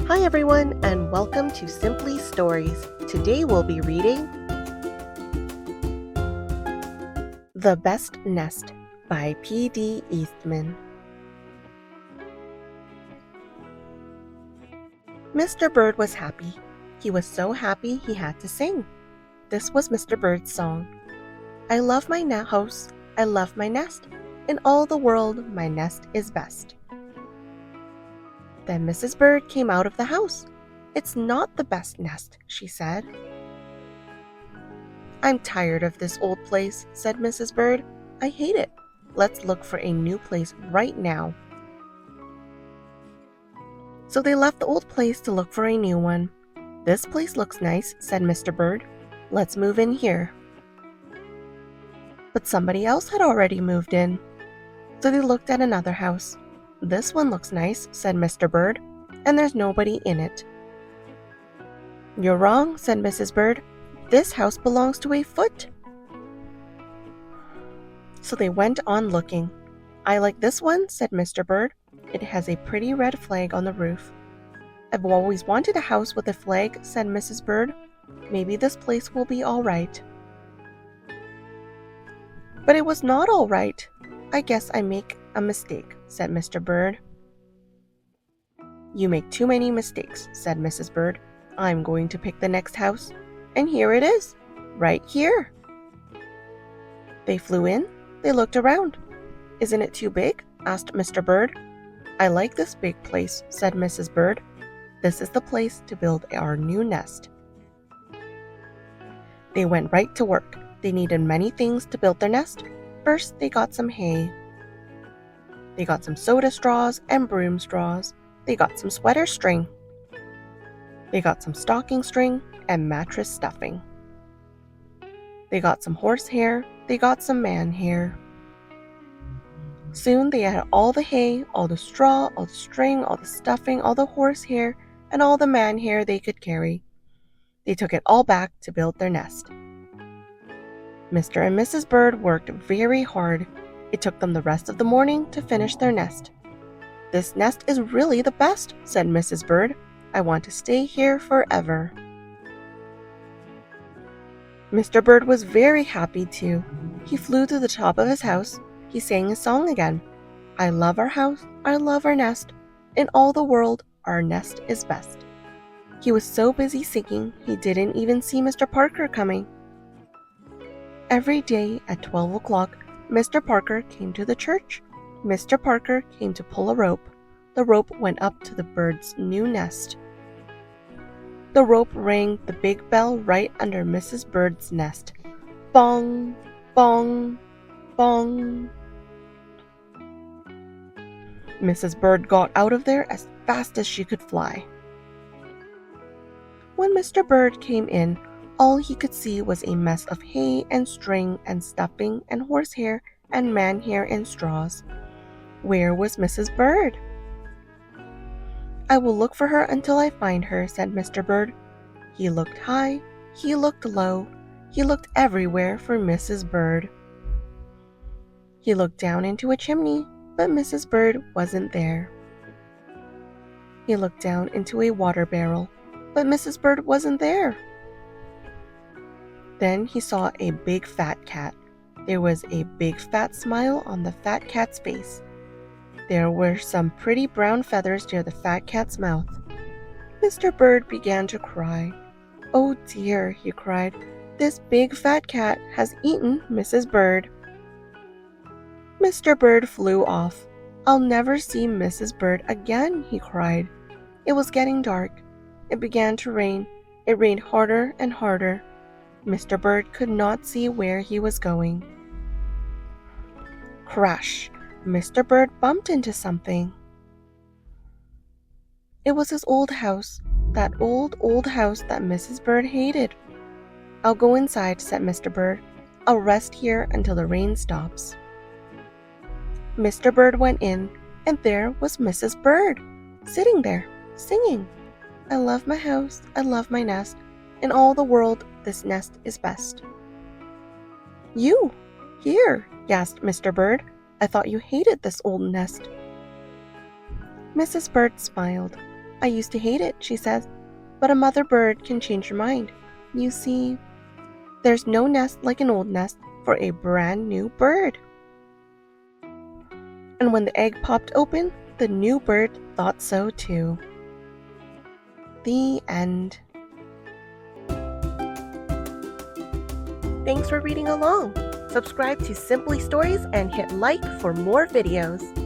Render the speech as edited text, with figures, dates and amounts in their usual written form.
Hi everyone, and welcome to Simply Stories. Today we'll be reading The Best Nest by P.D. Eastman. Mr. Bird was happy. He was so happy he had to sing. This was Mr. Bird's song. I love my house, I love my nest. In all the world, my nest is best. Then Mrs. Bird came out of the house. It's not the best nest, she said. I'm tired of this old place, said Mrs. Bird. I hate it. Let's look for a new place right now. So they left the old place to look for a new one. This place looks nice, said Mr. Bird. Let's move in here. But somebody else had already moved in. So they looked at another house. This one looks nice, said Mr. Bird, and there's nobody in it. You're wrong, said Mrs. Bird. This house belongs to a foot. So they went on looking. I like this one, said Mr. Bird. It has a pretty red flag on the roof. I've always wanted a house with a flag, said Mrs. Bird. Maybe this place will be all right. But it was not all right. I guess I make a mistake, said Mr. Bird. You make too many mistakes, said Mrs. Bird. I'm going to pick the next house. And here it is, right here. They flew in. They looked around. Isn't it too big? Asked Mr. Bird. I like this big place, said Mrs. Bird. This is the place to build our new nest. They went right to work. They needed many things to build their nest. First, they got some hay. They got some soda straws and broom straws. They got some sweater string. They got some stocking string and mattress stuffing. They got some horse hair. They got some man hair. Soon they had all the hay, all the straw, all the string, all the stuffing, all the horse hair, and all the man hair they could carry. They took it all back to build their nest. Mr. and Mrs. Bird worked very hard. It took them the rest of the morning to finish their nest. This nest is really the best, said Mrs. Bird. I want to stay here forever. Mr. Bird was very happy too. He flew to the top of his house. He sang his song again. I love our house, I love our nest. In all the world, our nest is best. He was so busy singing, he didn't even see Mr. Parker coming. Every day at 12 o'clock, Mr. Parker came to the church. Mr. Parker came to pull a rope. The rope went up to the bird's new nest. The rope rang the big bell right under Mrs. Bird's nest. Bong, bong, bong. Mrs. Bird got out of there as fast as she could fly. When Mr. Bird came in, all he could see was a mess of hay and string and stuffing and horsehair and man hair and straws. Where was Mrs. Bird? I will look for her until I find her, said Mr. Bird. He looked high, he looked low, he looked everywhere for Mrs. Bird. He looked down into a chimney, but Mrs. Bird wasn't there. He looked down into a water barrel, but Mrs. Bird wasn't there. Then he saw a big fat cat. There was a big fat smile on the fat cat's face. There were some pretty brown feathers near the fat cat's mouth. Mr. Bird began to cry. Oh dear, he cried. This big fat cat has eaten Mrs. Bird. Mr. Bird flew off. I'll never see Mrs. Bird again, he cried. It was getting dark. It began to rain. It rained harder and harder. Mr. Bird could not see where he was going. Crash! Mr. Bird bumped into something. It was his old house, that old house that Mrs. Bird hated. I'll go inside, said Mr. Bird. I'll rest here until the rain stops. Mr. Bird went in, and there was Mrs. Bird, sitting there, singing. I love my house, I love my nest. In all the world, this nest is best. You, here, gasped Mr. Bird. I thought you hated this old nest. Mrs. Bird smiled. I used to hate it, she says, but a mother bird can change her mind. You see, there's no nest like an old nest for a brand new bird. And when the egg popped open, the new bird thought so too. The end. Thanks for reading along. Subscribe to Simply Stories and hit like for more videos.